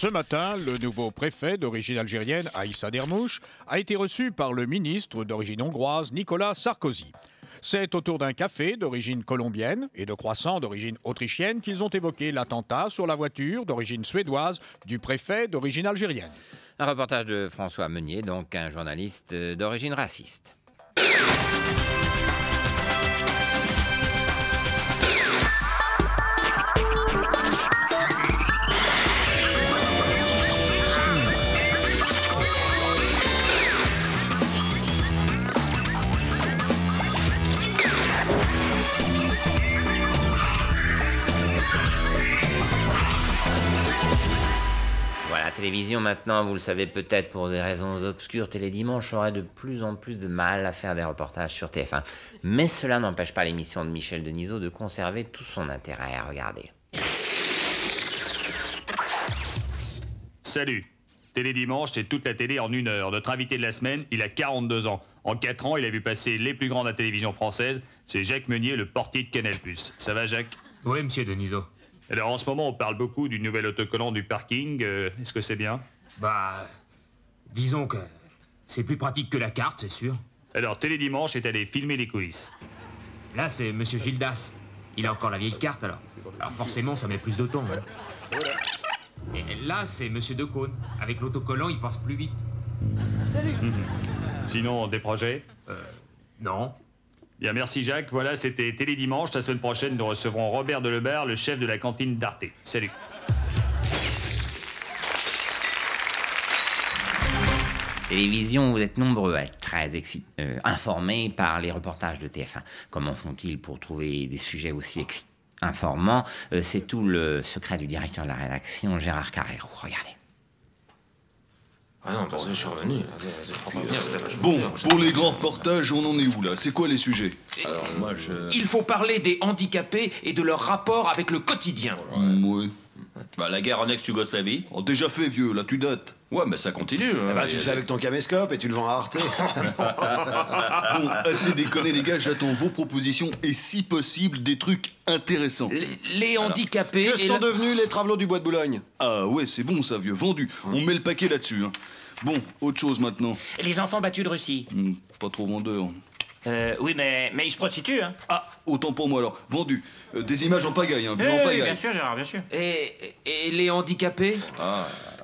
Ce matin, le nouveau préfet d'origine algérienne, Aïssa Dermouche, a été reçu par le ministre d'origine hongroise, Nicolas Sarkozy. C'est autour d'un café d'origine colombienne et de croissants d'origine autrichienne qu'ils ont évoqué l'attentat sur la voiture d'origine suédoise du préfet d'origine algérienne. Un reportage de François Meunier, donc un journaliste d'origine raciste. La télévision maintenant, vous le savez peut-être pour des raisons obscures, Télédimanche aurait de plus en plus de mal à faire des reportages sur TF1. Mais cela n'empêche pas l'émission de Michel Denisot de conserver tout son intérêt. Regardez. Salut. Télédimanche, c'est toute la télé en 1 heure. Notre invité de la semaine, il a 42 ans. En 4 ans, il a vu passer les plus grands de la télévision française. C'est Jacques Meunier, le portier de Canal+. Ça va, Jacques? Oui, monsieur Denisot. Alors, en ce moment, on parle beaucoup du nouvel autocollant du parking. Est-ce que c'est bien? Bah, disons que c'est plus pratique que la carte, c'est sûr. Alors, Télédimanche est allé filmer les coulisses. Là, c'est monsieur Gildas. Il a encore la vieille carte, alors. Alors forcément, ça met plus de temps. Hein. Et là, c'est monsieur Decaune. Avec l'autocollant, il passe plus vite. Salut. Sinon, des projets? Non. Bien, merci Jacques. Voilà, c'était Télédimanche. La semaine prochaine, nous recevrons Robert Delebard, le chef de la cantine d'Arte. Salut. Télévision, vous êtes nombreux à être très informés par les reportages de TF1. Comment font-ils pour trouver des sujets aussi informants? C'est tout le secret du directeur de la rédaction, Gérard Carrérou. Regardez. Ah non, parce que je suis revenu. Bon, pour les grands reportages, on en est où là? C'est quoi les sujets? Alors moi je... Il faut parler des handicapés et de leur rapport avec le quotidien. Ouais. Bah la guerre en ex-Yougoslavie. Oh, déjà fait vieux, là tu dates. Ouais, mais ça continue. Hein, bah tu le fais avec ton caméscope et tu le vends à Arte. Bon, assez déconné les gars, j'attends vos propositions et si possible des trucs intéressants. Les handicapés... Que sont devenus les travelots du bois de Boulogne? Ah ouais, c'est bon ça vieux, vendu. On met le paquet là-dessus. Hein. Bon, autre chose maintenant. Les enfants battus de Russie. Pas trop vendeur. Oui, mais ils se prostituent, hein. Ah, autant pour moi alors. Vendu. Des images en pagaille, hein. Oui, En pagaille. bien sûr, Gérard, bien sûr. Et les handicapés?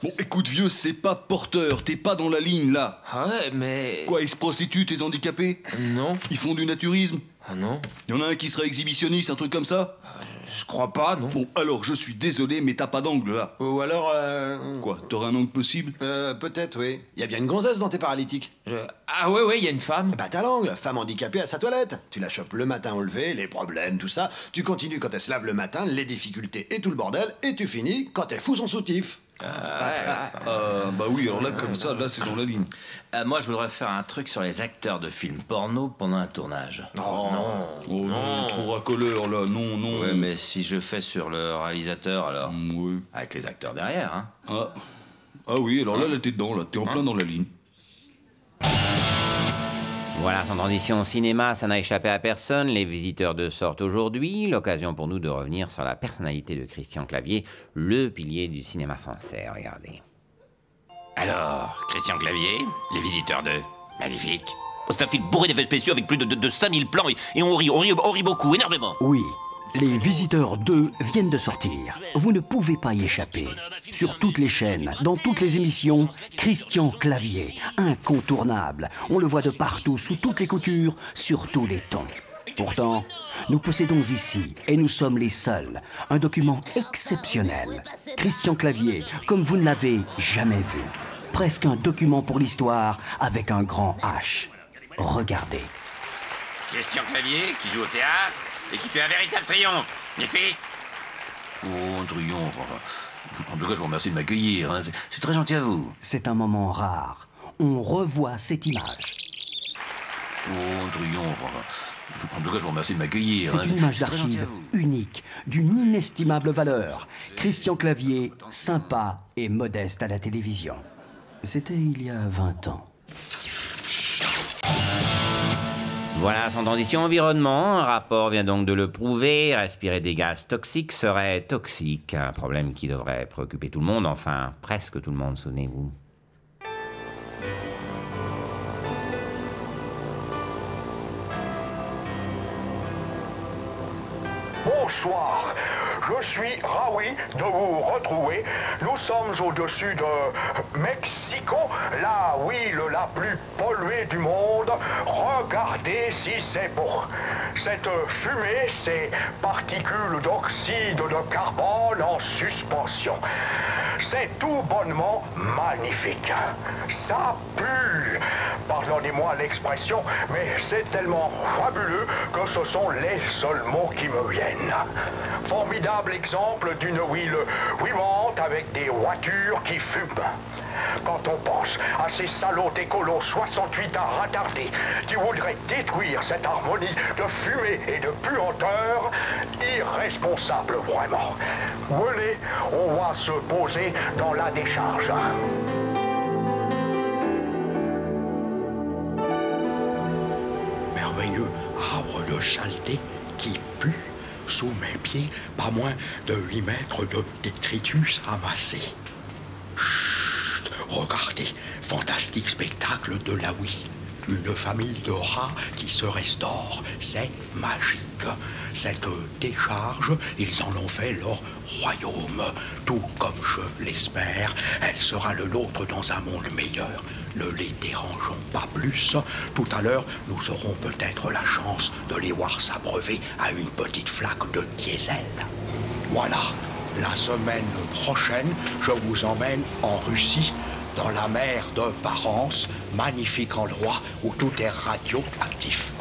Bon, écoute vieux, c'est pas porteur, t'es pas dans la ligne là. Ah ouais, mais... Quoi, ils se prostituent tes handicapés? Non. Ils font du naturisme? Ah non. Y en a un qui serait exhibitionniste, un truc comme ça? Je crois pas, non. Bon, alors, je suis désolé, mais t'as pas d'angle, là. Ou alors... Quoi, t'aurais un angle possible? Peut-être, oui. Il y a bien une gonzesse dans tes paralytiques. Ah ouais, il y a une femme. Bah t'as l'angle, femme handicapée à sa toilette. Tu la chopes le matin au lever, les problèmes, tout ça. Tu continues quand elle se lave le matin, les difficultés et tout le bordel. Et tu finis quand elle fout son soutif. Bah oui, alors là, comme ça, là, c'est dans la ligne. Moi je voudrais faire un truc sur les acteurs de films porno pendant un tournage. Oh non, trop racoleur, là, non. Ouais, mais si je fais sur le réalisateur, alors... Ouais. Avec les acteurs derrière, hein. Ah oui, alors là t'es dedans, là, t'es en plein dans la ligne. Voilà, sans transition au cinéma, ça n'a échappé à personne. Les visiteurs de sortent aujourd'hui. L'occasion pour nous de revenir sur la personnalité de Christian Clavier, le pilier du cinéma français. Regardez. Alors, Christian Clavier, les visiteurs de... Magnifique. Oh, c'est un film bourré d'effets spéciaux avec plus de 5000 plans et on rit beaucoup, énormément. Oui, les visiteurs 2 viennent de sortir. Vous ne pouvez pas y échapper. Sur toutes les chaînes, dans toutes les émissions, Christian Clavier, incontournable. On le voit de partout, sous toutes les coutures, sur tous les tons. Pourtant, nous possédons ici, et nous sommes les seuls, un document exceptionnel. Christian Clavier, comme vous ne l'avez jamais vu. Presque un document pour l'histoire, avec un grand H. Regardez. Christian Clavier, qui joue au théâtre et qui fait un véritable triomphe. Magnifique. Oh, un triomphe. En tout cas, je vous remercie de m'accueillir. Hein. C'est très gentil à vous. C'est un moment rare. On revoit cette image. Oh, un triomphe. En tout cas, je vous remercie de m'accueillir. C'est une image d'archive unique, d'une inestimable valeur. Christian Clavier, sympa et modeste à la télévision. C'était il y a 20 ans. Voilà, sans transition, environnement. Un rapport vient donc de le prouver. Respirer des gaz toxiques serait toxique. Un problème qui devrait préoccuper tout le monde, enfin, presque tout le monde, souvenez-vous. Bonsoir, je suis ravi de vous retrouver. Nous sommes au-dessus de Mexico, la ville la plus polluée du monde. Regardez si c'est beau. Cette fumée, ces particules d'oxyde de carbone en suspension. C'est tout bonnement magnifique. Ça pue. Pardonnez-moi l'expression, mais c'est tellement fabuleux que ce sont les seuls mots qui me viennent. Formidable exemple d'une ville vivante avec des voitures qui fument. Quand on pense à ces salauds d'écolos 68 à retarder qui voudraient détruire cette harmonie de fumée et de puanteur, irresponsable vraiment. Venez, on va se poser dans la décharge. Merveilleux arbre de saleté qui pue. Sous mes pieds, pas moins de 8 mètres de détritus amassés. Chut, regardez, fantastique spectacle de la Wii. Une famille de rats qui se restaure, c'est magique. Cette décharge, ils en ont fait leur royaume. Tout comme je l'espère, elle sera le nôtre dans un monde meilleur. Ne les dérangeons pas plus. Tout à l'heure, nous aurons peut-être la chance de les voir s'abreuver à une petite flaque de diesel. Voilà, la semaine prochaine, je vous emmène en Russie, dans la mer de Barents, magnifique endroit où tout est radioactif.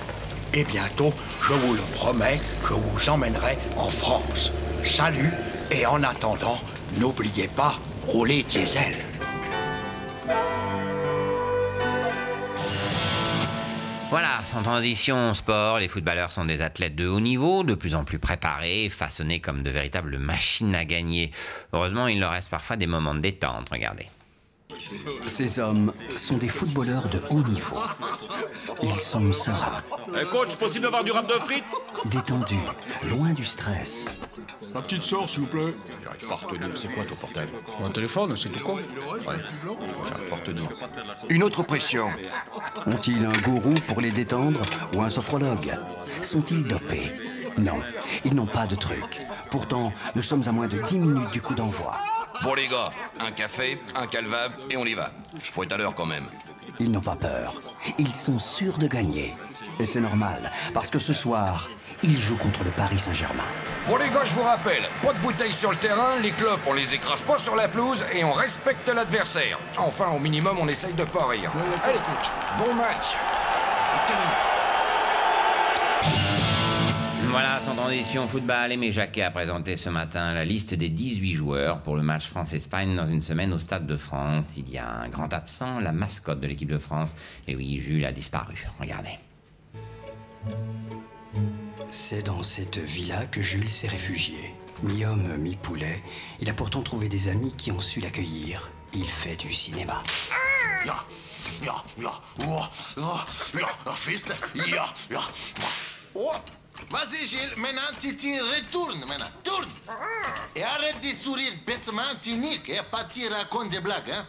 Et bientôt, je vous le promets, je vous emmènerai en France. Salut, et en attendant, n'oubliez pas, roulez diesel. Voilà, sans transition, sport, les footballeurs sont des athlètes de haut niveau, de plus en plus préparés, façonnés comme de véritables machines à gagner. Heureusement, il leur reste parfois des moments de détente, regardez. Ces hommes sont des footballeurs de haut niveau. Ils sont sereins. Coach, possible d'avoir du rap de frites? Détendus, loin du stress. Ma petite sœur, s'il vous plaît. J'arrive pas à retenir. C'est quoi ton portable? Un téléphone, c'est tout quoi? Ouais. J'arrive pas à retenir. Une autre pression. Ont-ils un gourou pour les détendre ou un sophrologue? Sont-ils dopés? Non, ils n'ont pas de truc. Pourtant, nous sommes à moins de 10 minutes du coup d'envoi. Bon les gars, un café, un calva et on y va. Faut être à l'heure quand même. Ils n'ont pas peur. Ils sont sûrs de gagner. Et c'est normal, parce que ce soir, ils jouent contre le Paris Saint-Germain. Bon les gars, je vous rappelle, pas de bouteilles sur le terrain, les clopes on les écrase pas sur la pelouse et on respecte l'adversaire. Enfin, au minimum, on essaye de pas rire. Allez, bon match. Voilà, sans transition, football. Aimé Jacquet a présenté ce matin la liste des 18 joueurs pour le match France-Espagne dans une semaine au Stade de France. Il y a un grand absent, la mascotte de l'équipe de France. Et oui, Jules a disparu. Regardez. C'est dans cette villa que Jules s'est réfugié. Mi-homme, mi-poulet, il a pourtant trouvé des amis qui ont su l'accueillir. Il fait du cinéma. Vas-y, Gilles, maintenant tu retournes, maintenant. Tourne! Et arrête de sourire bêtement, cynique, et pas te raconter des blagues, hein?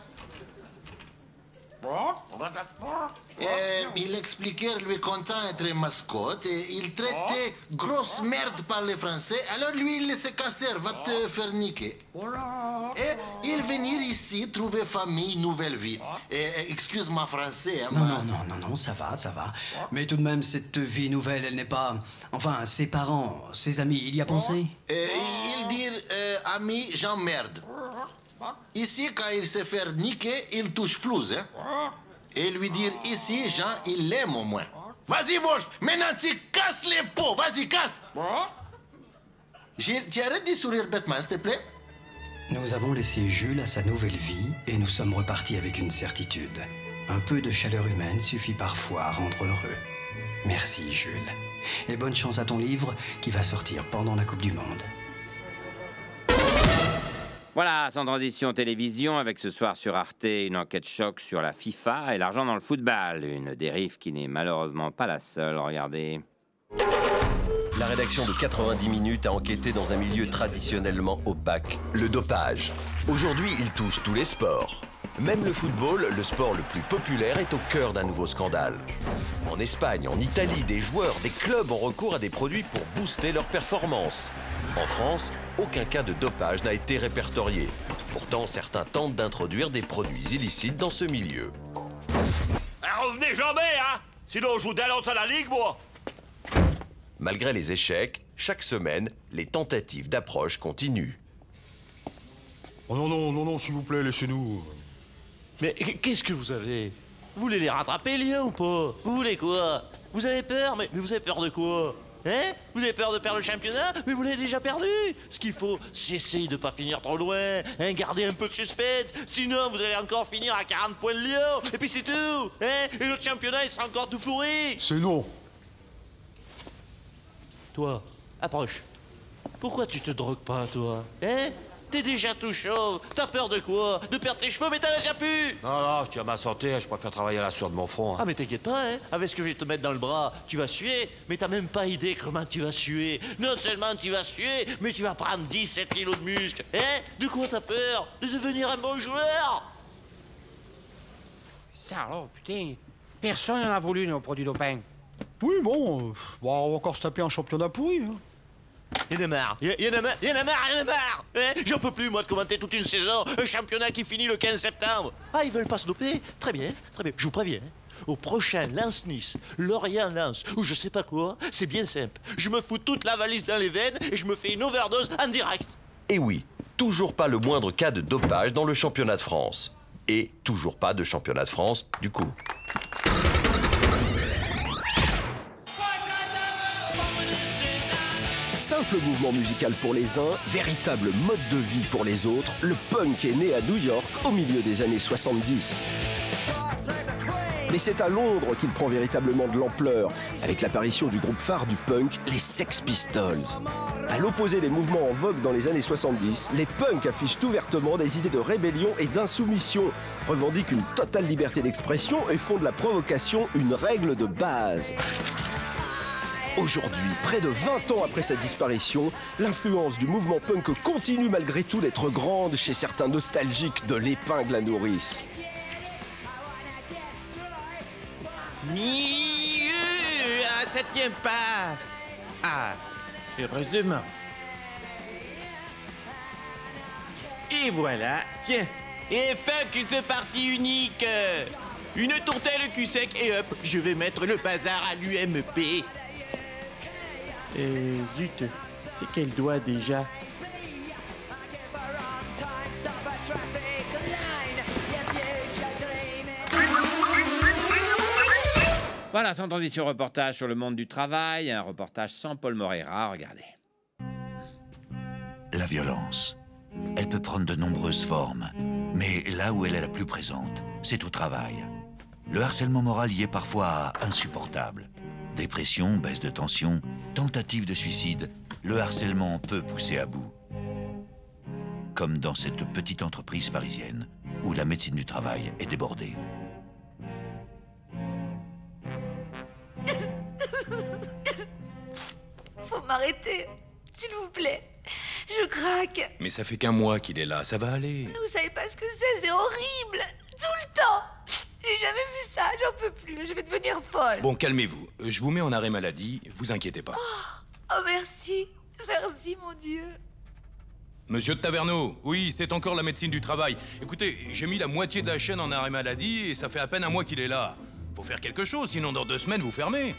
Il expliquait lui content être mascotte et il traitait grosse merde par les Français, alors lui il se cassait, va te faire niquer. Et il venir ici trouver famille, nouvelle vie. Excuse ma français. Hein, Non, ça va. Mais tout de même, cette vie nouvelle, elle n'est pas... Enfin, ses parents, ses amis, il y a pensé? Il dit, ami, j'emmerde. Ici, quand il se fait niquer, il touche flouze, hein? Et lui dire ici, Jean, il l'aime au moins. Vas-y, Wolf, maintenant tu casses les pots, vas-y, casse! Gilles, tu arrêtes de sourire bêtement, s'il te plaît? Nous avons laissé Jules à sa nouvelle vie et nous sommes repartis avec une certitude. Un peu de chaleur humaine suffit parfois à rendre heureux. Merci, Jules. Et bonne chance à ton livre qui va sortir pendant la Coupe du Monde. Voilà, sans transition télévision, avec ce soir sur Arte une enquête choc sur la FIFA et l'argent dans le football. Une dérive qui n'est malheureusement pas la seule, regardez. La rédaction de 90 minutes a enquêté dans un milieu traditionnellement opaque, le dopage. Aujourd'hui, il touche tous les sports. Même le football, le sport le plus populaire, est au cœur d'un nouveau scandale. En Espagne, en Italie, des joueurs, des clubs ont recours à des produits pour booster leur performance. En France, aucun cas de dopage n'a été répertorié. Pourtant, certains tentent d'introduire des produits illicites dans ce milieu. Revenez jamais, hein! Sinon, je vous dénonce à la Ligue, moi! Malgré les échecs, chaque semaine, les tentatives d'approche continuent. Oh non, s'il vous plaît, laissez-nous. Mais qu'est-ce que vous avez? Vous voulez les rattraper, les liens, ou pas? Vous voulez quoi? Vous avez peur? Mais vous avez peur de quoi? Hein? Vous avez peur de perdre le championnat? Mais vous l'avez déjà perdu! Ce qu'il faut, c'est essayer de pas finir trop loin, hein? Garder un peu de suspense, sinon vous allez encore finir à 40 points de Lyon, et puis c'est tout! Hein? Et notre championnat, il sera encore tout pourri! C'est non! Toi, approche. Pourquoi tu te drogues pas, toi? Hein? T'es déjà tout chauve. T'as peur de quoi? De perdre tes cheveux, mais t'en as déjà plus! Non, je tiens à ma santé, je préfère travailler à la sueur de mon front. Ah mais t'inquiète pas, hein. Avec ce que je vais te mettre dans le bras, tu vas suer, mais t'as même pas idée comment tu vas suer. Non seulement tu vas suer, mais tu vas prendre 17 kilos de muscles. Hein? De quoi t'as peur? De devenir un bon joueur? Ça alors, putain, personne n'en a voulu, nos produits doping. Oui, bon, on va encore se taper un championnat pourri. Hein. Y'en a marre, y'en a marre, hein? J'en peux plus, moi, de commenter toute une saison, un championnat qui finit le 15 septembre. Ah, ils veulent pas se doper? Très bien, je vous préviens. Au prochain Lens-Nice, Lorient-Lens, ou je sais pas quoi, c'est bien simple. Je me fous toute la valise dans les veines et je me fais une overdose en direct. Et oui, toujours pas le moindre cas de dopage dans le championnat de France. Et toujours pas de championnat de France, du coup. Simple mouvement musical pour les uns, véritable mode de vie pour les autres, le punk est né à New York au milieu des années 70. Mais c'est à Londres qu'il prend véritablement de l'ampleur, avec l'apparition du groupe phare du punk, les Sex Pistols. À l'opposé des mouvements en vogue dans les années 70, les punks affichent ouvertement des idées de rébellion et d'insoumission, revendiquent une totale liberté d'expression et font de la provocation une règle de base. Aujourd'hui, près de 20 ans après sa disparition, l'influence du mouvement punk continue malgré tout d'être grande chez certains nostalgiques de l'épingle à nourrice. Ça tient pas. Ah, heureusement. Et voilà, tiens. Et fuck ce parti unique. Une tourtelle cul sec et hop, je vais mettre le bazar à l'UMP. Zut, c'est quel doigt déjà? Voilà, sans transition, reportage sur le monde du travail, un reportage sans Paul Moreira, regardez. La violence, elle peut prendre de nombreuses formes, mais là où elle est la plus présente, c'est au travail. Le harcèlement moral y est parfois insupportable. Dépression, baisse de tension, tentative de suicide, le harcèlement peut pousser à bout. Comme dans cette petite entreprise parisienne, où la médecine du travail est débordée. Faut m'arrêter, s'il vous plaît. Je craque. Mais ça fait qu'un mois qu'il est là, ça va aller. Vous savez pas ce que c'est horrible. Tout le temps. J'ai jamais vu ça, j'en peux plus, je vais devenir folle. Bon, calmez-vous. Je vous mets en arrêt maladie, vous inquiétez pas. Oh, merci. Merci, mon Dieu. Monsieur de Taverneau, oui, c'est encore la médecine du travail. Écoutez, j'ai mis la moitié de la chaîne en arrêt maladie et ça fait à peine un mois qu'il est là. Faut faire quelque chose, sinon dans 2 semaines, vous fermez.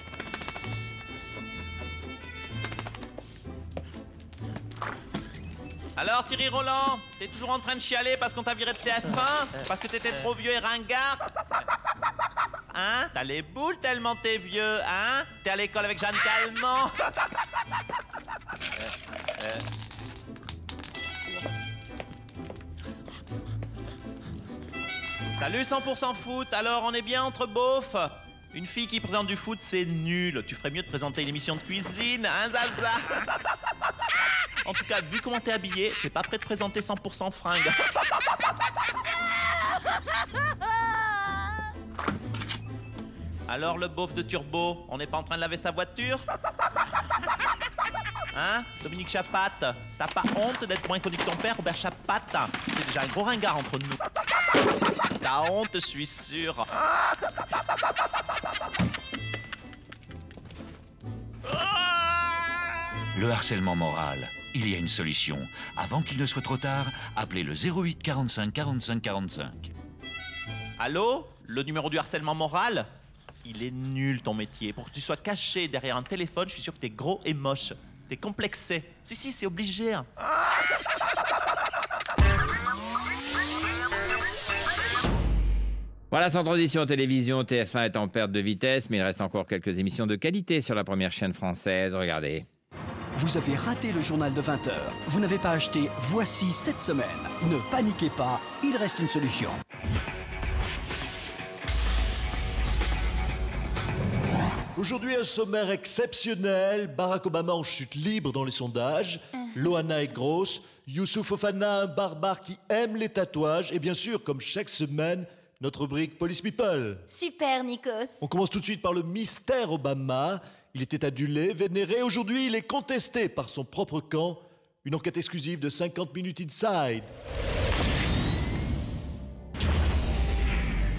Alors Thierry Roland, t'es toujours en train de chialer parce qu'on t'a viré de TF1? Parce que t'étais trop vieux et ringard? Hein? T'as les boules tellement t'es vieux, hein? T'es à l'école avec Jeanne Calment? Salut 100% foot, alors on est bien entre beaufs? Une fille qui présente du foot, c'est nul. Tu ferais mieux de présenter une émission de cuisine, hein Zaza? En tout cas, vu comment t'es habillé, t'es pas prêt de présenter 100% fringue. Alors, le beauf de Turbo, on n'est pas en train de laver sa voiture? Hein, Dominique Chapat, t'as pas honte d'être moins connu que ton père, Robert Chapat? C'est déjà un gros ringard entre nous. T'as honte, je suis sûr. Le harcèlement moral, il y a une solution. Avant qu'il ne soit trop tard, appelez le 08 45 45 45. Allô? Le numéro du harcèlement moral? Il est nul ton métier. Pour que tu sois caché derrière un téléphone, je suis sûr que t'es gros et moche. T'es complexé. Si, c'est obligé. Hein. Voilà, sans transition télévision, TF1 est en perte de vitesse, mais il reste encore quelques émissions de qualité sur la première chaîne française. Regardez. Vous avez raté le journal de 20h. Vous n'avez pas acheté Voici cette semaine. Ne paniquez pas, il reste une solution. Aujourd'hui, un sommaire exceptionnel. Barack Obama en chute libre dans les sondages. Loana est grosse. Youssouf Fofana, un barbare qui aime les tatouages. Et bien sûr, comme chaque semaine, notre rubrique Police People. Super, Nikos. On commence tout de suite par le mystère Obama. Il était adulé, vénéré. Aujourd'hui, il est contesté par son propre camp. Une enquête exclusive de 50 minutes inside.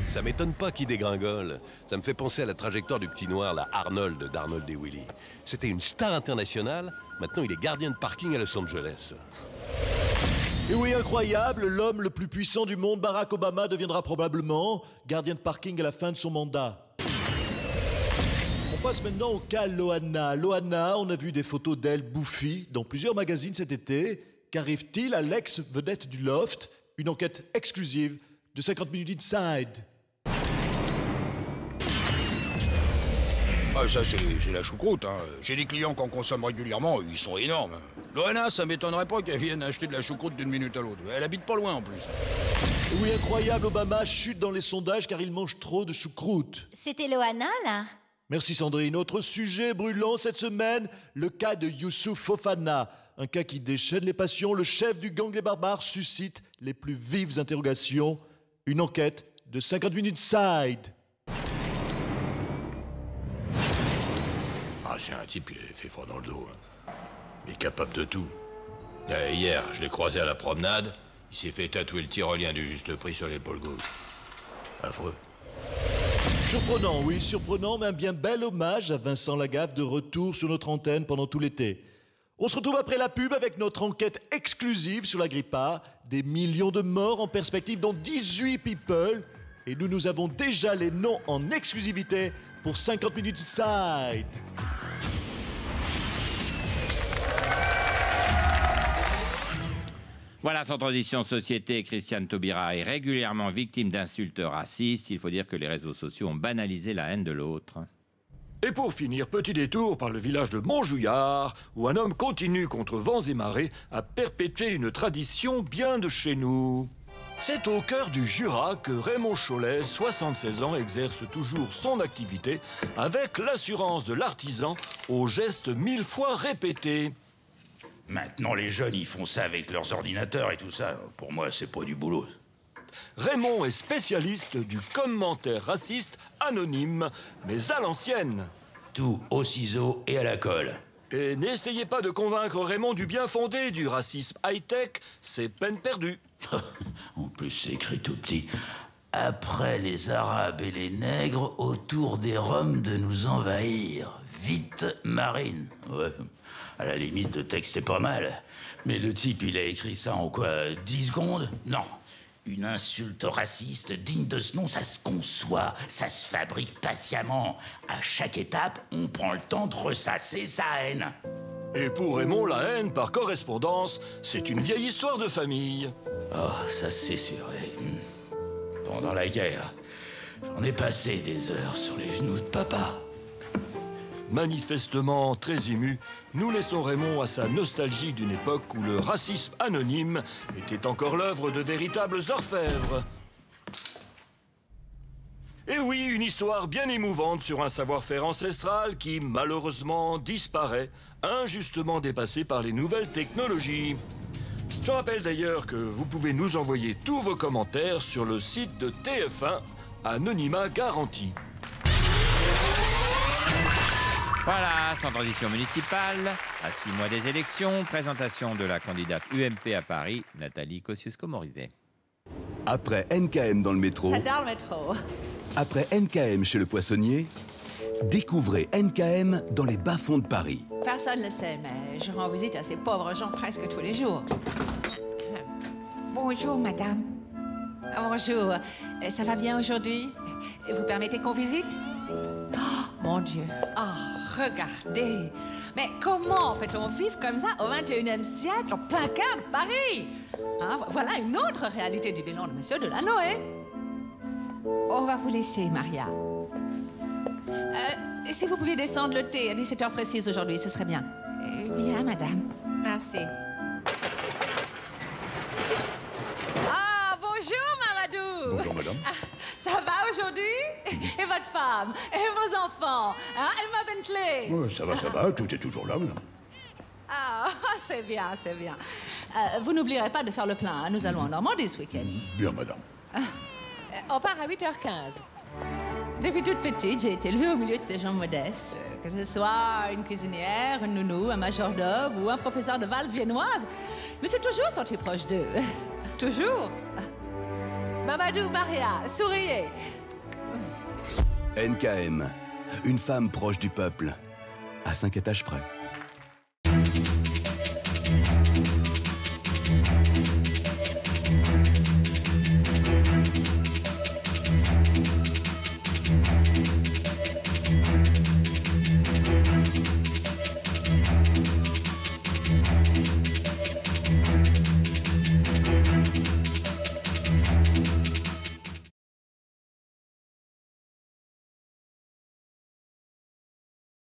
Ça m'étonne pas qu'il dégringole. Ça me fait penser à la trajectoire du petit noir, la Arnold d'Arnold et Willy. C'était une star internationale. Maintenant, il est gardien de parking à Los Angeles. Et oui, incroyable, l'homme le plus puissant du monde, Barack Obama, deviendra probablement gardien de parking à la fin de son mandat. On passe maintenant au cas Loana. Loana, on a vu des photos d'elle bouffie dans plusieurs magazines cet été. Qu'arrive-t-il à l'ex-vedette du Loft? Une enquête exclusive de 50 minutes inside. Ah, ça, c'est la choucroute. Hein. J'ai des clients qui en consomment régulièrement, ils sont énormes. Loana, ça m'étonnerait pas qu'elle vienne acheter de la choucroute d'une minute à l'autre. Elle habite pas loin en plus. Oui, incroyable, Obama chute dans les sondages car il mange trop de choucroute. C'était Loana, là? Merci Sandrine. Autre sujet brûlant cette semaine, le cas de Youssouf Fofana. Un cas qui déchaîne les passions. Le chef du gang des barbares suscite les plus vives interrogations. Une enquête de 50 minutes side. Ah, c'est un type qui fait froid dans le dos. Hein. Il est capable de tout. Hier, je l'ai croisé à la promenade. Il s'est fait tatouer le tyrolien du juste prix sur l'épaule gauche. Affreux. Surprenant, oui, surprenant, mais un bien bel hommage à Vincent Lagaffe de retour sur notre antenne pendant tout l'été. On se retrouve après la pub avec notre enquête exclusive sur la grippe A. Des millions de morts en perspective, dont 18 people. Et nous avons déjà les noms en exclusivité pour 50 minutes side. Voilà, sans transition société, Christiane Taubira est régulièrement victime d'insultes racistes. Il faut dire que les réseaux sociaux ont banalisé la haine de l'autre. Et pour finir, petit détour par le village de Montjouillard, où un homme continue contre vents et marées à perpétuer une tradition bien de chez nous. C'est au cœur du Jura que Raymond Cholet, 76 ans, exerce toujours son activité avec l'assurance de l'artisan aux gestes 1000 fois répétés. Maintenant, les jeunes, ils font ça avec leurs ordinateurs et tout ça. Pour moi, c'est pas du boulot. Raymond est spécialiste du commentaire raciste anonyme, mais à l'ancienne. Tout au ciseau et à la colle. Et n'essayez pas de convaincre Raymond du bien fondé du racisme high-tech, c'est peine perdue. En plus, c'est écrit tout petit. Après les Arabes et les nègres, autour des Roms de nous envahir. Vite, Marine. Ouais, à la limite, le texte est pas mal. Mais le type, il a écrit ça en quoi, 10 secondes? Non. Une insulte raciste digne de ce nom, ça se conçoit, ça se fabrique patiemment. À chaque étape, on prend le temps de ressasser sa haine. Et pour Raymond, la haine par correspondance, c'est une vieille histoire de famille. Oh, ça c'est sûr. Pendant la guerre, j'en ai passé des heures sur les genoux de papa. Manifestement très ému, nous laissons Raymond à sa nostalgie d'une époque où le racisme anonyme était encore l'œuvre de véritables orfèvres. Et oui, une histoire bien émouvante sur un savoir-faire ancestral qui, malheureusement, disparaît, injustement dépassé par les nouvelles technologies. Je rappelle d'ailleurs que vous pouvez nous envoyer tous vos commentaires sur le site de TF1, anonymat garanti. Voilà, sans transition municipale, à 6 mois des élections, présentation de la candidate UMP à Paris, Nathalie Kosciusko-Morizet. Après NKM dans le métro, J'adore le métro. après NKM chez le poissonnier, découvrez NKM dans les bas-fonds de Paris. Personne ne le sait, mais je rends visite à ces pauvres gens presque tous les jours. Bonjour, madame. Bonjour. Ça va bien aujourd'hui? Vous permettez qu'on visite? Oh, mon Dieu. Oh, regardez. Mais comment peut-on vivre comme ça au XXIe siècle, en plein cœur de Paris? Hein, voilà une autre réalité du bilan de Monsieur Delanoë. On va vous laisser, Maria. Si vous pouviez descendre le thé à 17h précise aujourd'hui, ce serait bien. Bien, madame. Merci. Ah, bonjour, Maradou. Bonjour, madame. Ça va aujourd'hui? Et votre femme? Et vos enfants? Hein? Et ma Bentley? Ouais, ça va, tout est toujours là, madame. Ah, c'est bien, c'est bien. Vous n'oublierez pas de faire le plein, hein? Nous allons en Normandie ce week-end. Bien, madame. On part à 8h15. Depuis toute petite, j'ai été élevée au milieu de ces gens modestes. Que ce soit une cuisinière, une nounou, un majordome ou un professeur de valse viennoise, je me suis toujours sentie proche d'eux. Toujours. Mamadou, Maria, souriez. NKM, une femme proche du peuple, à 5 étages près.